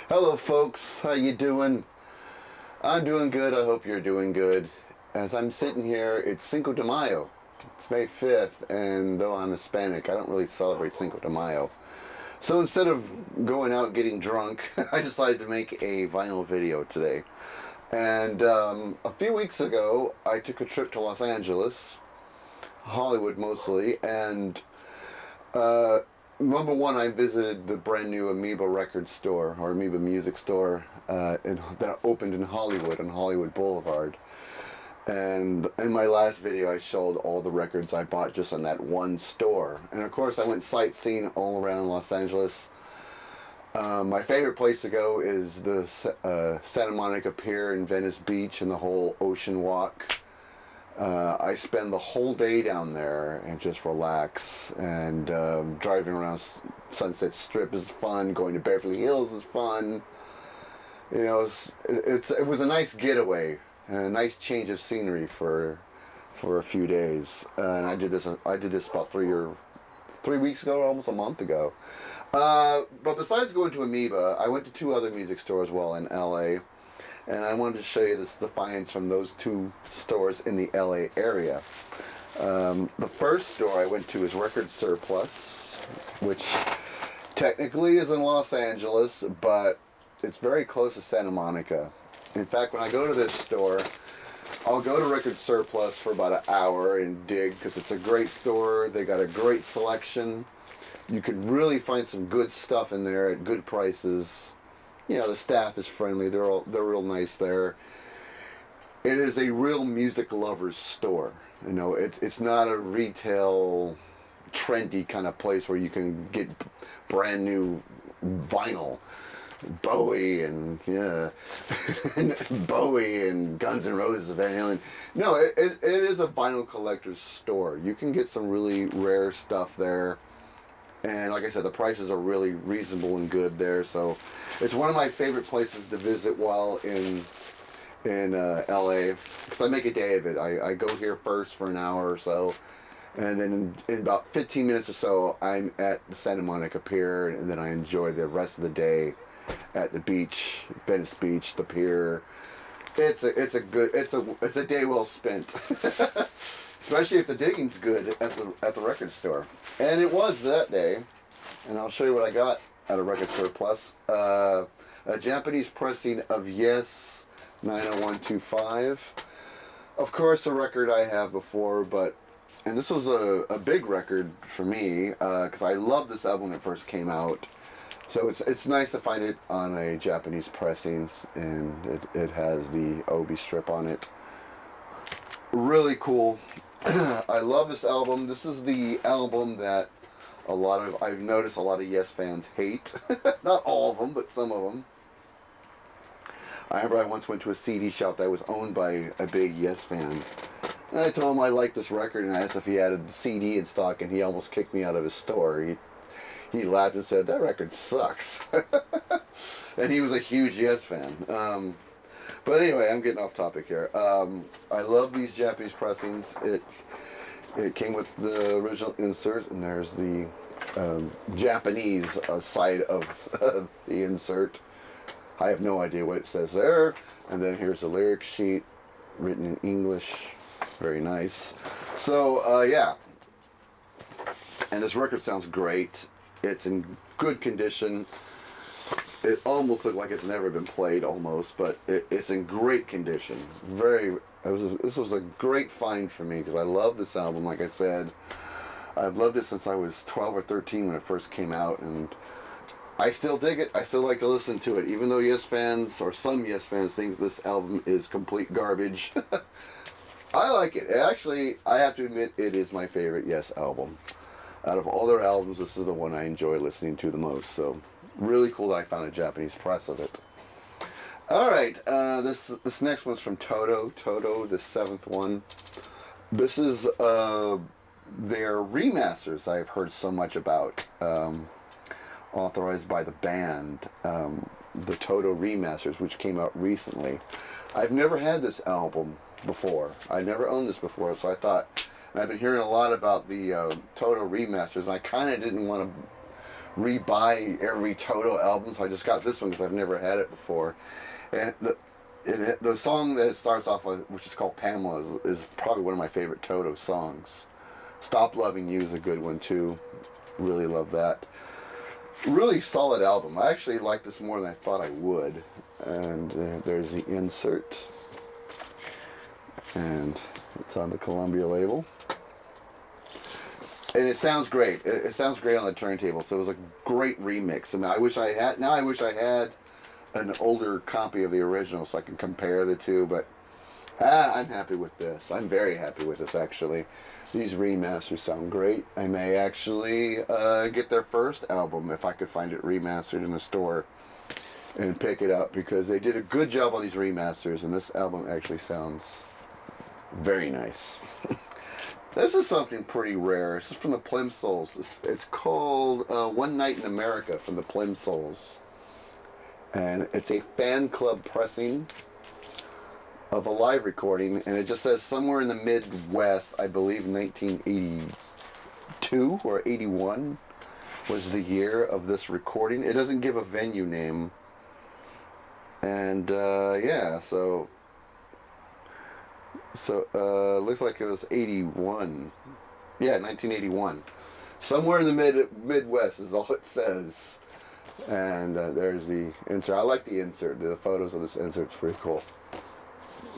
Hello folks, how you doing? I'm doing good, I hope you're doing good. As I'm sitting here, it's Cinco de Mayo. It's May 5th, and though I'm Hispanic, I don't really celebrate Cinco de Mayo. So instead of going out getting drunk, I decided to make a vinyl video today. And a few weeks ago, I took a trip to Los Angeles, Hollywood mostly, and uh, number one, I visited the brand new Amoeba record store, or Amoeba music store, that opened in Hollywood, on Hollywood Boulevard. And in my last video, I showed all the records I bought just on that one store. And of course, I went sightseeing all around Los Angeles. My favorite place to go is the Santa Monica Pier in Venice Beach and the whole ocean walk. I spend the whole day down there and just relax. And driving around Sunset Strip is fun. Going to Beverly Hills is fun. You know, it was a nice getaway and a nice change of scenery for a few days. And I did this about 3 weeks ago, almost a month ago. But besides going to Amoeba, I went to two other music stores while in LA. And I wanted to show you the finds from those two stores in the LA area. The first store I went to is Record Surplus, which technically is in Los Angeles, but it's very close to Santa Monica. In fact, when I go to this store, I'll go to Record Surplus for about an hour and dig, because it's a great store. They got a great selection. You can really find some good stuff in there at good prices. You know, the staff is friendly. They're real nice there. It is a real music lover's store. You know, it's not a retail, trendy kind of place where you can get brand new vinyl. Bowie and Bowie and Guns N' Roses and Van Halen. No, it is a vinyl collector's store. You can get some really rare stuff there. And like I said, the prices are really reasonable and good there. So it's one of my favorite places to visit while in LA, because I make a day of it. I go here first for an hour or so, and then in about 15 minutes or so, I'm at the Santa Monica Pier, and then I enjoy the rest of the day at the beach, Venice Beach, the pier. It's a day well spent. Especially if the digging's good at the record store. And it was that day. And I'll show you what I got at a Record Surplus. A Japanese pressing of Yes 90125. Of course, a record I have before, and this was a big record for me, because I loved this album when it first came out. So it's nice to find it on a Japanese pressing, and it has the Obi strip on it. Really cool. I love this album. This is the album that I've noticed a lot of Yes fans hate. Not all of them, but some of them. I remember I once went to a CD shop that was owned by a big Yes fan. And I told him I liked this record, and I asked if he had a CD in stock, and he almost kicked me out of his store. He laughed and said, "That record sucks." And he was a huge Yes fan. But anyway, I'm getting off topic here. I love these Japanese pressings. It came with the original insert, and there's the Japanese side of the insert. I have no idea what it says there. And then here's the lyric sheet, written in English. Very nice. So, yeah. And this record sounds great. It's in good condition. It almost looked like it's never been played, almost, but it's in great condition. This was a great find for me, because I love this album. Like I said, I've loved it since I was 12 or 13 when it first came out, and I still dig it. I still like to listen to it, even though Yes fans, or some Yes fans, think this album is complete garbage. I like it. Actually, I have to admit, it is my favorite Yes album. Out of all their albums, this is the one I enjoy listening to the most. So, really cool that I found a Japanese press of it. Alright, this next one's from Toto. Toto, the 7th one. This is their remasters I've heard so much about. Authorized by the band. The Toto remasters, which came out recently. I've never had this album before. I never owned this before, so I thought... And I've been hearing a lot about the Toto remasters, and I kind of didn't want to re-buy every Toto album, so I just got this one because I've never had it before. And the song that it starts off with, which is called Pamela, is probably one of my favorite Toto songs. Stop Loving You is a good one too. Really love that. Really solid album. I actually like this more than I thought I would. And there's the insert. And it's on the Columbia label. And it sounds great. It sounds great on the turntable. So it was a great remix. I mean, I wish I had an older copy of the original so I can compare the two. But I'm happy with this. I'm very happy with this, actually. These remasters sound great. I may actually get their first album if I could find it remastered in the store and pick it up, because they did a good job on these remasters, and this album actually sounds very nice. This is something pretty rare. This is from the Plimsolls. It's called One Night in America from the Plimsolls. And it's a fan club pressing of a live recording, and it just says somewhere in the Midwest, I believe 1982 or 81 was the year of this recording. It doesn't give a venue name. And yeah, so looks like it was 81. Yeah, 1981. Somewhere in the Midwest is all it says. And there's the insert. I like the insert. The photos of this insert's pretty cool.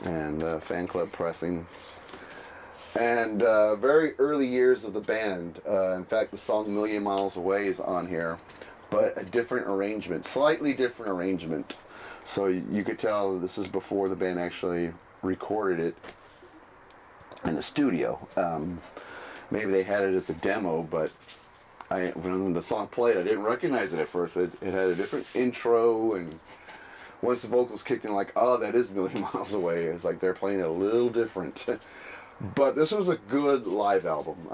And fan club pressing. And very early years of the band. In fact, the song Million Miles Away is on here, but a different arrangement, slightly different arrangement. So you could tell this is before the band actually recorded it in the studio. Maybe they had it as a demo, but when the song played, I didn't recognize it at first. It had a different intro, and once the vocals kicked in, like, oh, that is Million Miles Away. It's like they're playing it a little different. But this was a good live album.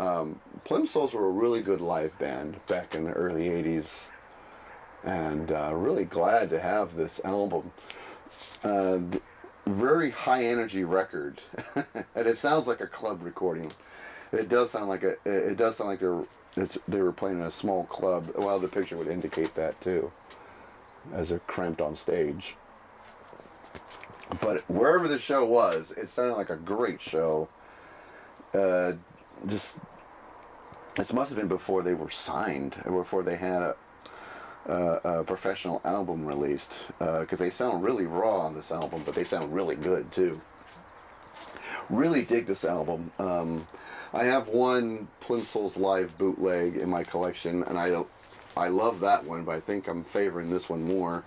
Plimsolls were a really good live band back in the early 80s. And really glad to have this album. Very high energy record. And it sounds like a club recording. It does sound like they were playing in a small club. Well, the picture would indicate that too, as they're cramped on stage. But wherever the show was, it sounded like a great show. This must have been before they were signed, before they had a professional album released, because they sound really raw on this album, but they sound really good too. Really dig this album. I have one Plimsolls live bootleg in my collection, and I love that one, but I think I'm favoring this one more,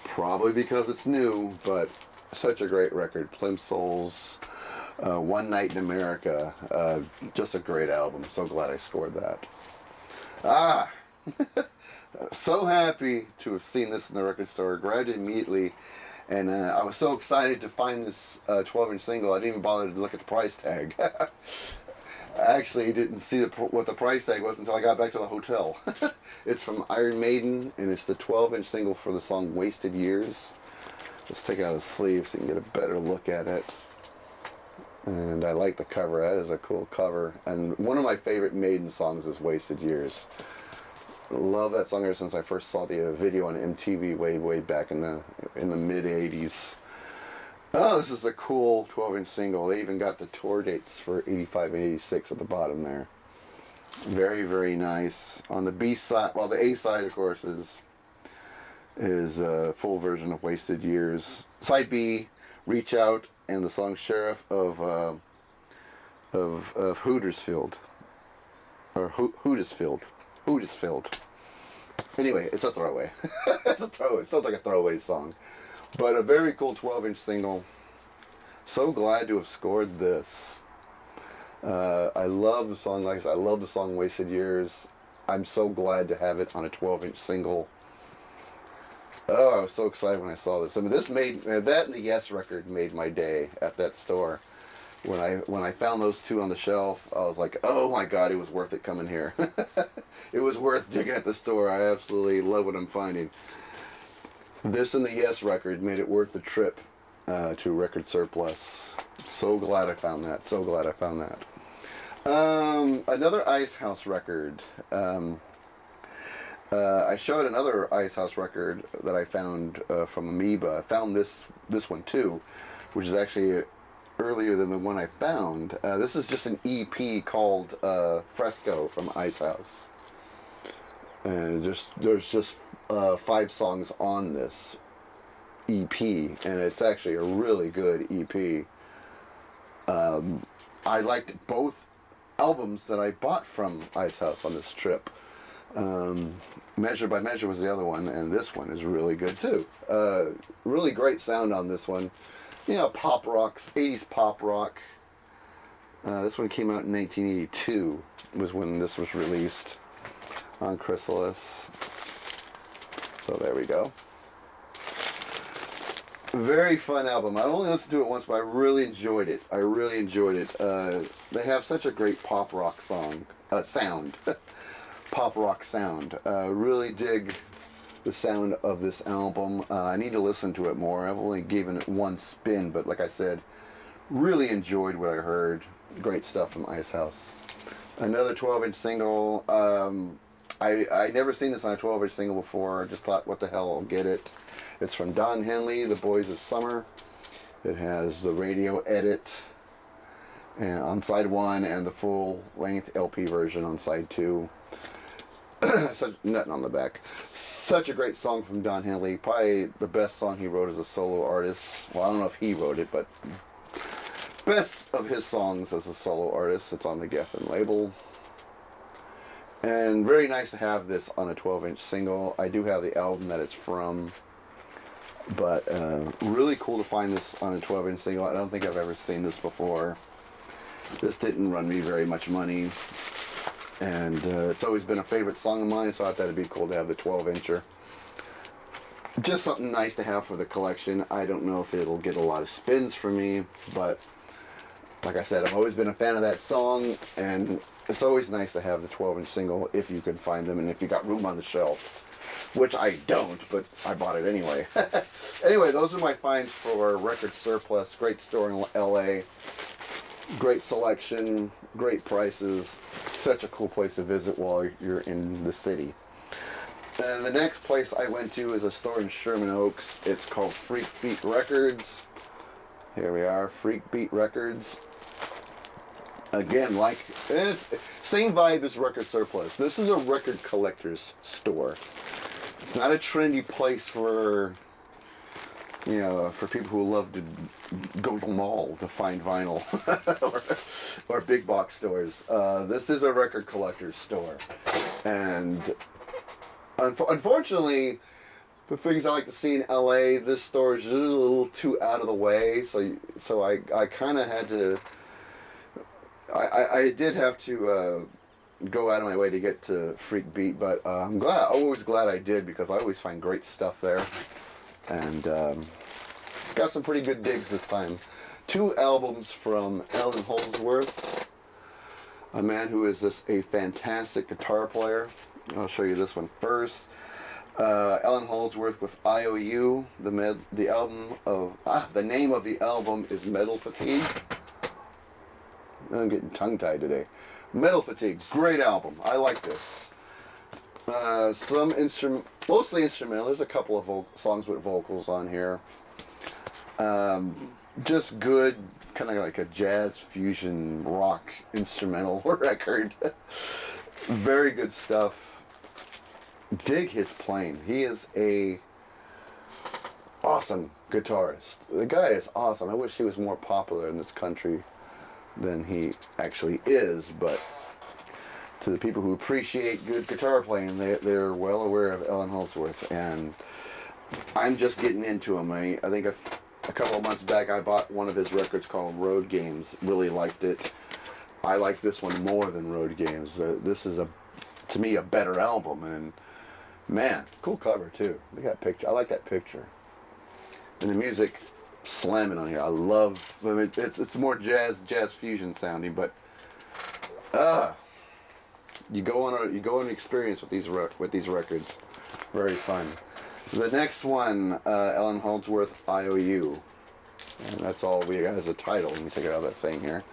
probably because it's new, but such a great record. Plimsolls, One Night in America, just a great album. So glad I scored that. So happy to have seen this in the record store. Grabbed it immediately, and I was so excited to find this 12-inch single, I didn't even bother to look at the price tag. I actually didn't see what the price tag was until I got back to the hotel. It's from Iron Maiden, and it's the 12-inch single for the song Wasted Years. Let's take out the sleeve so you can get a better look at it. And I like the cover. That is a cool cover. And one of my favorite Maiden songs is Wasted Years. Love that song ever since I first saw the video on MTV way back in the mid 80s. Oh, this is a cool 12-inch single. They even got the tour dates for 85 and 86 at the bottom there. Very, very nice. On the B side, well, the A side, of course, is a full version of Wasted Years. Side B, Reach Out, and the song Sheriff of Hootersfield. Or Hootersfield. Anyway, it's a throwaway. It's a throwaway. It sounds like a throwaway song. But a very cool 12-inch single. So glad to have scored this. I love the song, like I said, I love the song Wasted Years. I'm so glad to have it on a 12-inch single. Oh, I was so excited when I saw this. I mean, that and the Yes record made my day at that store. When I found those two on the shelf, I was like, oh my God, it was worth it coming here. It was worth digging at the store. I absolutely love what I'm finding. This and the Yes record made it worth the trip to Record Surplus. So glad I found that. So glad I found that. Another Ice House record. I showed another Ice House record that I found from Amoeba. I found this one too, which is actually earlier than the one I found. This is just an EP called Fresco from Ice House, and there's just 5 songs on this EP, and it's actually a really good EP. I liked both albums that I bought from Ice House on this trip. Measure by Measure was the other one, and this one is really good too. Really great sound on this one. You know, pop rocks, 80s pop rock. This one came out in 1982, was when this was released on Chrysalis. So there we go. Very fun album. I only listened to it once, but I really enjoyed it. They have such a great pop rock sound. Pop rock sound. Really dig the sound of this album. I need to listen to it more. I've only given it one spin, but like I said, really enjoyed what I heard. Great stuff from Ice House. Another 12-inch single. I never seen this on a 12-inch single before. I just thought, what the hell, I'll get it. It's from Don Henley, The Boys of Summer. It has the radio edit and on side 1 and the full-length LP version on side 2. Nothing on the back. Such a great song from Don Henley. Probably the best song he wrote as a solo artist. Well, I don't know if he wrote it, but best of his songs as a solo artist. It's on the Geffen label. And very nice to have this on a 12-inch single. I do have the album that it's from. But really cool to find this on a 12-inch single. I don't think I've ever seen this before. This didn't run me very much money. And it's always been a favorite song of mine, so I thought that'd be cool to have the 12-incher. Just something nice to have for the collection. I don't know if it'll get a lot of spins for me, but like I said, I've always been a fan of that song, and it's always nice to have the 12-inch single if you can find them and if you got room on the shelf. Which I don't, but I bought it anyway. Anyway, those are my finds for Record Surplus. Great store in LA. Great selection, great prices. Such a cool place to visit while you're in the city. And the next place I went to is a store in Sherman Oaks. It's called Freak Beat Records. Here we are, Freak Beat Records. Again, it's same vibe as Record Surplus. This is a record collector's store. It's not a trendy place for, for people who love to go to the mall to find vinyl or big box stores. This is a record collector's store. And unfortunately, the things I like to see in LA, this store is a little too out of the way. So I kind of had to, I did have to go out of my way to get to Freak Beat, but I'm always glad I did, because I always find great stuff there, and got some pretty good digs this time. 2 albums from Alan Holdsworth, a man who is just a fantastic guitar player. I'll show you this one first. Alan Holdsworth with Iou. The name of the album is Metal Fatigue. I'm getting tongue-tied today. Metal Fatigue, great album. I like this. Mostly instrumental. There's a couple of songs with vocals on here. Just good, kind of like a jazz fusion rock instrumental record. Very good stuff. Dig his playing. He is a awesome guitarist. The guy is awesome. I wish he was more popular in this country than he actually is, but to the people who appreciate good guitar playing, they're well aware of Alan Holdsworth, and I'm just getting into him. I think a couple of months back I bought one of his records called Road Games. Really liked it. I like this one more than Road Games. This is, to me, a better album, and man, cool cover too. Look at that picture. I like that picture. And the music slamming on here. It's more jazz fusion sounding, but you go on an experience with these records. Very fun. The next one, Alan Holdsworth Iou, and that's all we got as a title. Let me take it out of that thing here.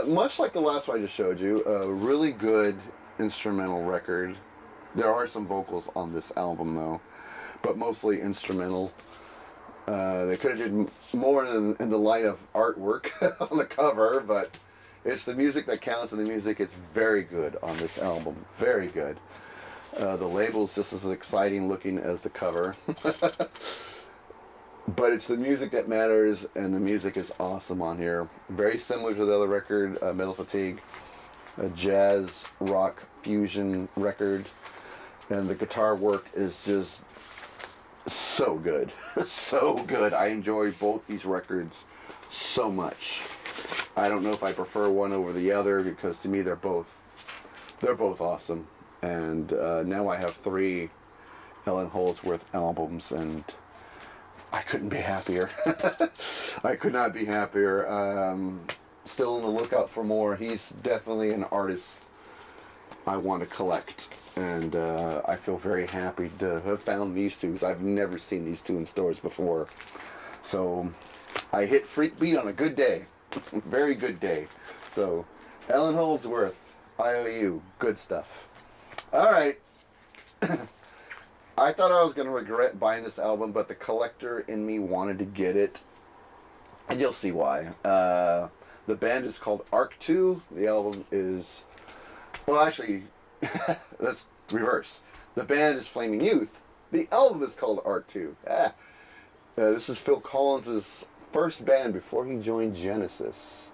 Much like the last one I just showed you, really good instrumental record. There are some vocals on this album though, but mostly instrumental. They could have did more in the light of artwork on the cover, but it's the music that counts, and the music is very good on this album. Very good. The label's just as exciting looking as the cover. But it's the music that matters, and the music is awesome on here. Very similar to the other record, Metal Fatigue, a jazz rock fusion record, and the guitar work is just so good. So good. I enjoy both these records so much. I don't know if I prefer one over the other, because to me they're both awesome. And now I have 3 Ellen Holdsworth albums, and I couldn't be happier. I could not be happier. Still on the lookout for more. He's definitely an artist I want to collect, and I feel very happy to have found these two, because I've never seen these two in stores before. So I hit Freak Beat on a good day. Very good day. So Ellen Holdsworth Iou, good stuff. All right. I thought I was going to regret buying this album, but the collector in me wanted to get it, and you'll see why. The band is called Arc 2. The album is, well, actually, let's reverse. The band is Flaming Youth. The album is called Arc 2. This is Phil Collins' first band before he joined Genesis.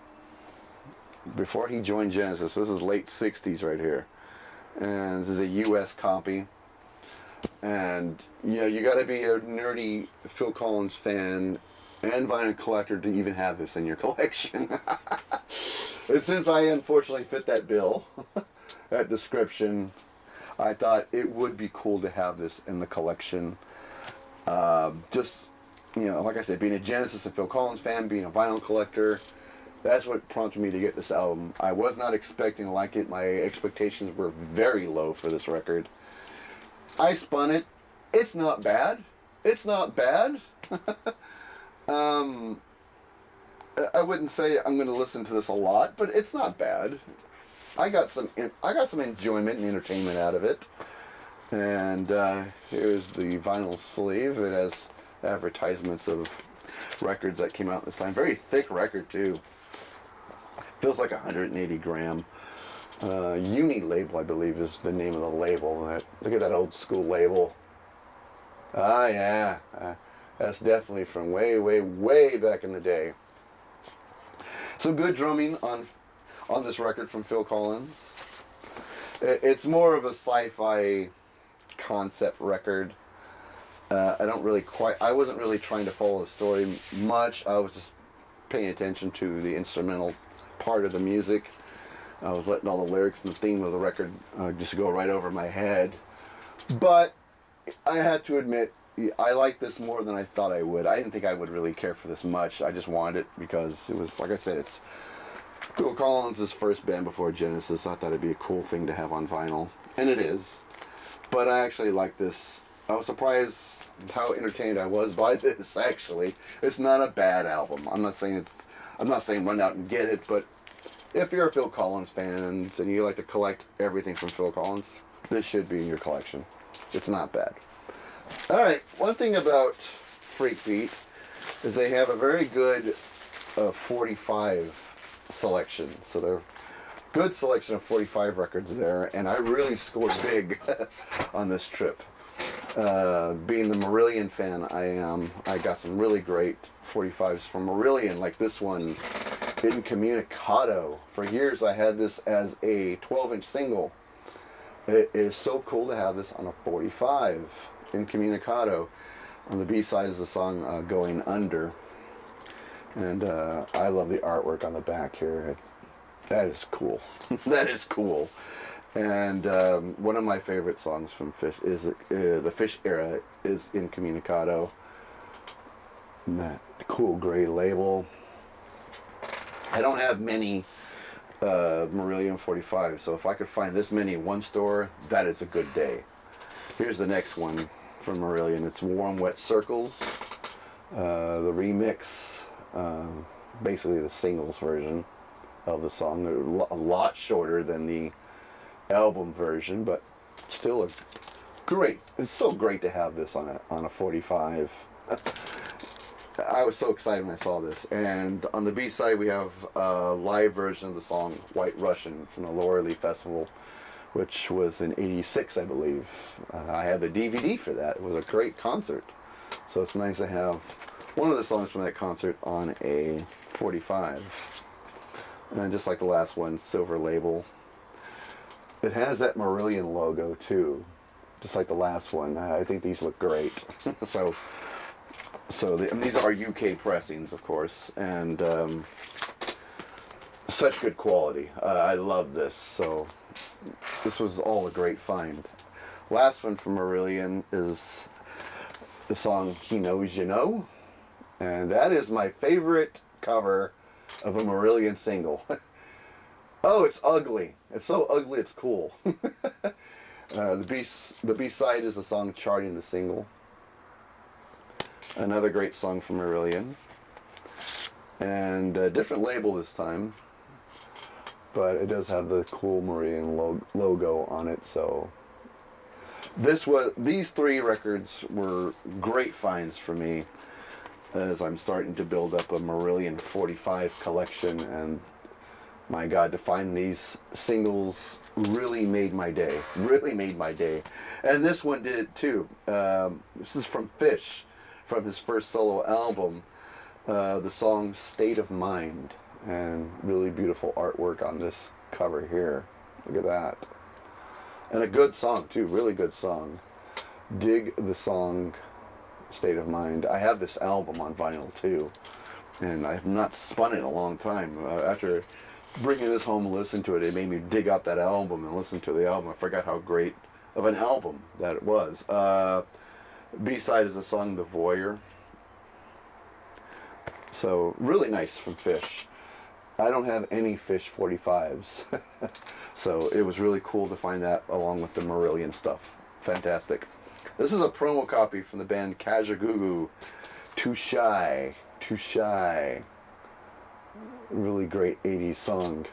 This is late 60s right here. And this is a U.S. copy. And you got to be a nerdy Phil Collins fan and vinyl collector to even have this in your collection. And since I unfortunately fit that bill, that description, I thought it would be cool to have this in the collection. Just, like I said, being a Genesis and Phil Collins fan, being a vinyl collector, that's what prompted me to get this album. I was not expecting to like it. My expectations were very low for this record. I spun it. It's not bad. It's not bad. I wouldn't say I'm going to listen to this a lot, but it's not bad. I got some enjoyment and entertainment out of it. And here's the vinyl sleeve. It has advertisements of records that came out this time. Very thick record too. Feels like 180 gram. Uni label, I believe, is the name of the label. Look at that old school label. Ah, yeah. That's definitely from way, way, way back in the day. Some good drumming on this record from Phil Collins. It's more of a sci-fi concept record. I wasn't really trying to follow the story much. I was just paying attention to the instrumental part of the music. I was letting all the lyrics and the theme of the record just go right over my head. But I had to admit, I liked this more than I thought I would. I didn't think I would really care for this much. I just wanted it because it was, like I said, it's Phil Collins' first band before Genesis. I thought it'd be a cool thing to have on vinyl. And it is. But I actually like this. I was surprised how entertained I was by this, actually. It's not a bad album. I'm not saying run out and get it, but if you're a Phil Collins fan and you like to collect everything from Phil Collins, this should be in your collection. It's not bad. Alright, one thing about Freak Beat is they have a very good 45 selection. So they're good selection of 45 records there, and I really scored big on this trip. Being the Marillion fan I am, I got some really great 45s from Marillion, like this one, Incommunicado. For years I had this as a 12-inch single. It is so cool to have this on a 45. Incommunicado. On the B-side is the song Going Under. And I love the artwork on the back here. That is cool. That is cool. And one of my favorite songs from Fish is the Fish era is Incommunicado. And that cool gray label. I don't have many Marillion 45, so if I could find this many in one store, that is a good day. Here's the next one from Marillion. It's Warm Wet Circles. The remix, basically the singles version of the song. They're a lot shorter than the album version, but still a great. It's so great to have this on a 45. I was so excited when I saw this. And on the B-side, we have a live version of the song White Russian from the Laura Lee Festival, which was in '86, I believe. I had the DVD for that. It was a great concert. So it's nice to have one of the songs from that concert on a 45. And just like the last one, silver label. It has that Marillion logo too, just like the last one. I think these look great. And these are UK pressings, of course, and such good quality. I love this. So this was all a great find. Last one from Marillion is the song He Knows You Know, and that is my favorite cover of a Marillion single. Oh, it's ugly. It's so ugly it's cool. The B-side is the song Charting the Single. Another great song from Marillion. And a different label this time. But it does have the cool Marillion logo on it, so these three records were great finds for me as I'm starting to build up a Marillion 45 collection, and my God, to find these singles really made my day. Really made my day. And this one did too. This is from Fish, from his first solo album. The song State of Mind. And really beautiful artwork on this cover here. Look at that. And a good song too. Really good song. Dig the song State of Mind. I have this album on vinyl too. And I have not spun it in a long time. After bringing this home and listening to it, it made me dig out that album and listen to the album. I forgot how great of an album that it was. B-side is the song The Voyeur. So really nice from Fish. I don't have any Fish 45s. So it was really cool to find that along with the Marillion stuff. Fantastic. This is a promo copy from the band Kajagoogoo. Too Shy. Too Shy. Really great 80s song.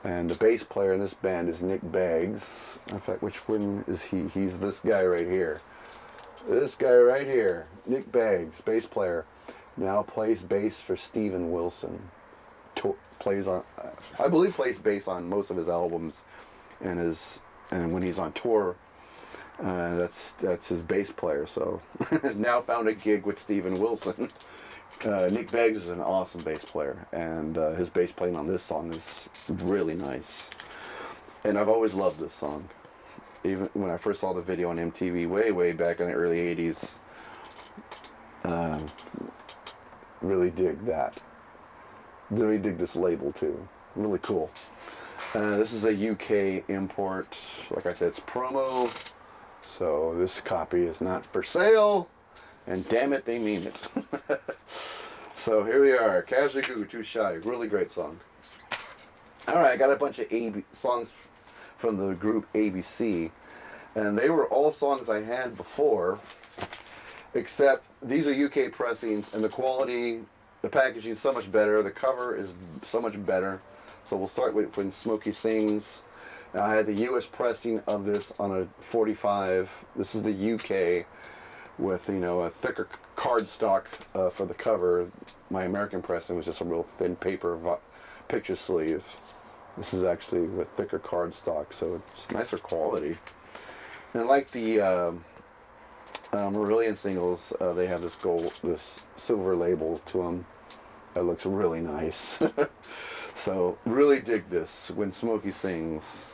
And the bass player in this band is Nick Beggs. In fact, which one is he? He's this guy right here. This guy right here. Nick Beggs, bass player. Now plays bass for Steven Wilson. Plays on, I believe, plays bass on most of his albums, and when he's on tour, that's his bass player. So has now found a gig with Steven Wilson. Nick Beggs is an awesome bass player, and his bass playing on this song is really nice. And I've always loved this song. Even when I first saw the video on MTV way back in the early '80s, really dig that. Really dig this label too. Really cool. This is a UK import. Like I said, it's promo. So this copy is not for sale. And damn it, they mean it. So here we are. Kajagoogoo, Too Shy. Really great song. Alright, I got a bunch of songs from the group ABC. And they were all songs I had before. Except these are UK pressings, and the quality, the packaging is so much better. The cover is so much better. So we'll start with When Smokey Sings. Now I had the US pressing of this on a 45. This is the UK with, a thicker cardstock for the cover. My American pressing was just a real thin paper picture sleeve. This is actually with thicker cardstock, so it's nicer quality. And like the Marillion singles, they have this silver label to them that looks really nice. So really dig this. When Smokey Sings.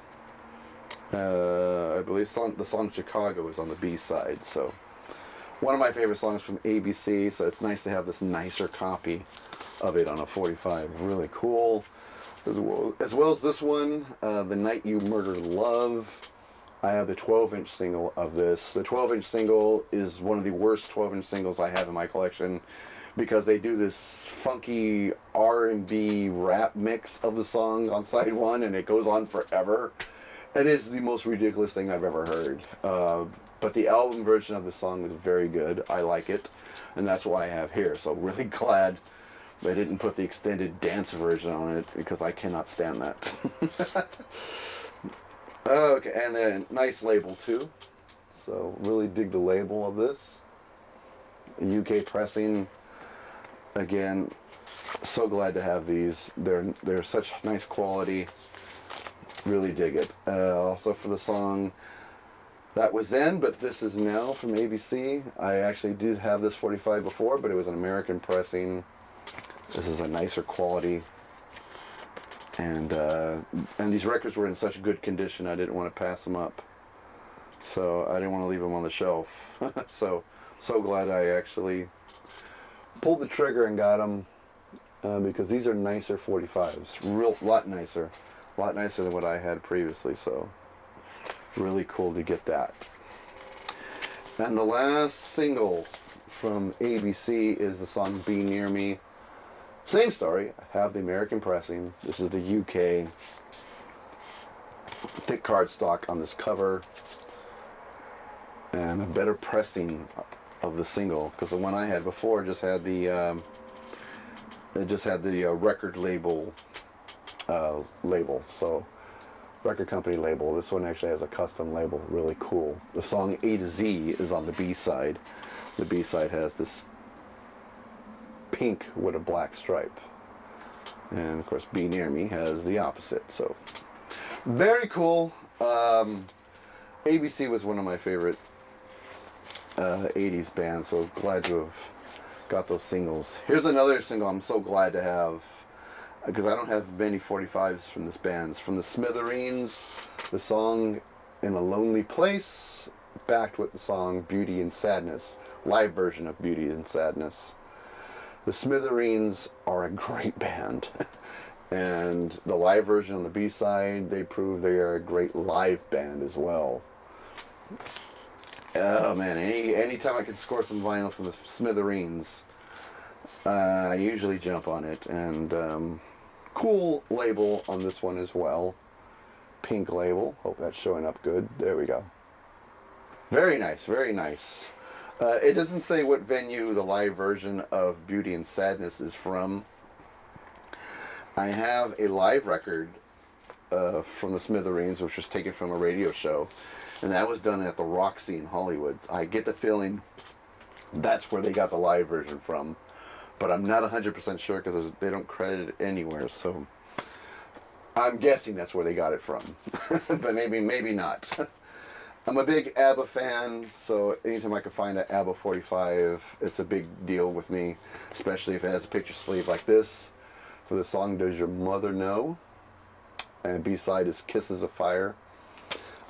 I believe the song Chicago is on the B-side. So one of my favorite songs from ABC. So it's nice to have this nicer copy of it on a 45. Really cool. As well as this one, The Night You Murdered Love. I have the 12-inch single of this. The 12-inch single is one of the worst 12-inch singles I have in my collection because they do this funky R&B rap mix of the song on side one, and it goes on forever. It is the most ridiculous thing I've ever heard. But the album version of the song is very good. I like it, and that's what I have here. So really glad they didn't put the extended dance version on it because I cannot stand that. Okay, and then nice label too. So really dig the label of this. UK pressing. Again, so glad to have these. They're such nice quality. Really dig it. Also for the song That Was Then, But This Is Now from ABC. I actually did have this 45 before, but it was an American pressing. This is a nicer quality. And these records were in such good condition, I didn't want to pass them up. So I didn't want to leave them on the shelf. so glad I actually pulled the trigger and got them, because these are nicer 45s, lot nicer than what I had previously. So really cool to get that. And the last single from ABC is the song "Be Near Me." Same story. I have the American pressing. This is the UK thick cardstock on this cover, and a better pressing of the single, because the one I had before just had the record label so record company label. This one actually has a custom label. Really cool. The song A to Z is on the B side. The B side has this pink with a black stripe, and of course Be Near Me has the opposite. So very cool. ABC was one of my favorite 80s bands, so glad to have got those singles. Here's another single I'm so glad to have, because I don't have many 45s from this band. From the Smithereens, the song "In a Lonely Place," backed with the song "Beauty and Sadness," live version of "Beauty and Sadness." The Smithereens are a great band, and the live version on the B-side, they prove they are a great live band as well. Oh man, anytime I can score some vinyl from the Smithereens, I usually jump on it. And cool label on this one as well. Pink label. Hope that's showing up good. There we go. Very nice, very nice. It doesn't say what venue the live version of "Beauty and Sadness" is from. I have a live record from the Smithereens, which was taken from a radio show, and that was done at the Roxy in Hollywood. I get the feeling that's where they got the live version from, but I'm not 100% sure because they don't credit it anywhere, so I'm guessing that's where they got it from. But maybe not. I'm a big ABBA fan, so anytime I can find an ABBA 45, it's a big deal with me, especially if it has a picture sleeve like this. For the song "Does Your Mother Know?" and B-side is "Kisses of Fire."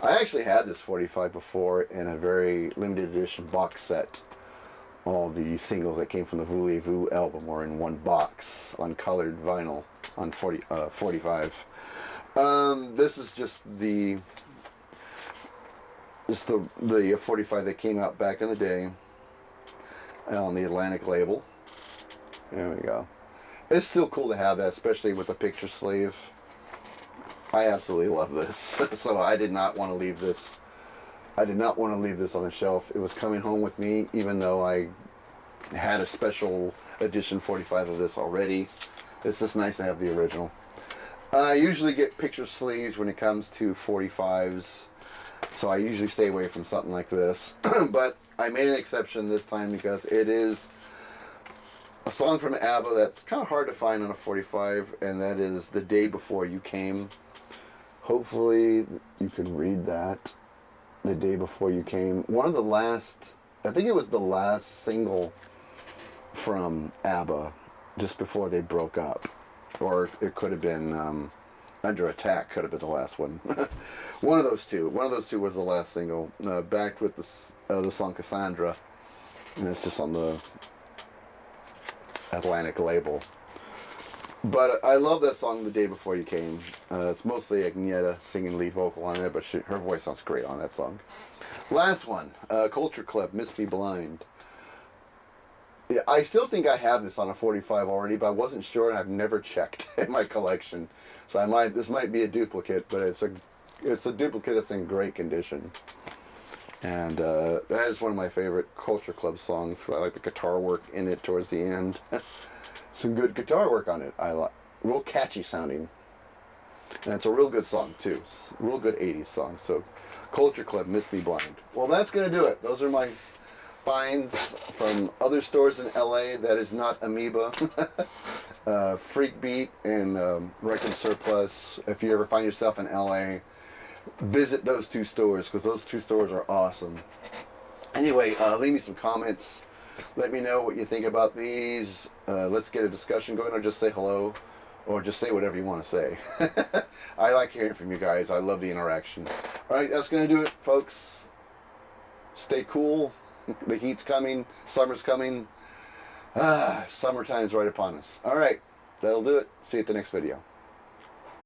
I actually had this 45 before in a very limited edition box set. All the singles that came from the Voulez-Vous album were in one box on colored vinyl on 45. This is just the 45 that came out back in the day on the Atlantic label. There we go. It's still cool to have that, especially with the picture sleeve. I absolutely love this. So I did not want to leave this. I did not want to leave this on the shelf. It was coming home with me, even though I had a special edition 45 of this already. It's just nice to have the original. I usually get picture sleeves when it comes to 45s, so I usually stay away from something like this. But I made an exception this time because it is a song from ABBA that's kind of hard to find on a 45, and that is "The Day Before You Came." Hopefully you can read that. "The Day Before You Came." One of the last, I think it was the last single from ABBA just before they broke up. Or it could have been "Under Attack" could have been the last one. One of those two. One of those two was the last single. Backed with the song "Cassandra." And it's just on the Atlantic label. But I love that song, "The Day Before You Came." It's mostly Agneta singing lead vocal on it, but her voice sounds great on that song. Last one, Culture Club, "Miss Me Blind." Yeah, I still think I have this on a 45 already, but I wasn't sure, and I've never checked in my collection. So this might be a duplicate, but it's a duplicate that's in great condition. And that is one of my favorite Culture Club songs. I like the guitar work in it towards the end. Some good guitar work on it. I like, real catchy sounding. And it's a real good song, too. It's a real good 80s song. So, Culture Club, Miss Me Blind. Well, that's going to do it. Those are my finds from other stores in LA that is not Amoeba. Freak Beat and Record Surplus. If you ever find yourself in LA, visit those two stores because those two stores are awesome. Anyway, leave me some comments. Let me know what you think about these. Let's get a discussion going, or just say hello, or just say whatever you want to say. I like hearing from you guys. I love the interaction. All right, that's going to do it, folks. Stay cool. The heat's coming. Summer's coming. Summertime's right upon us. All right, that'll do it. See you at the next video.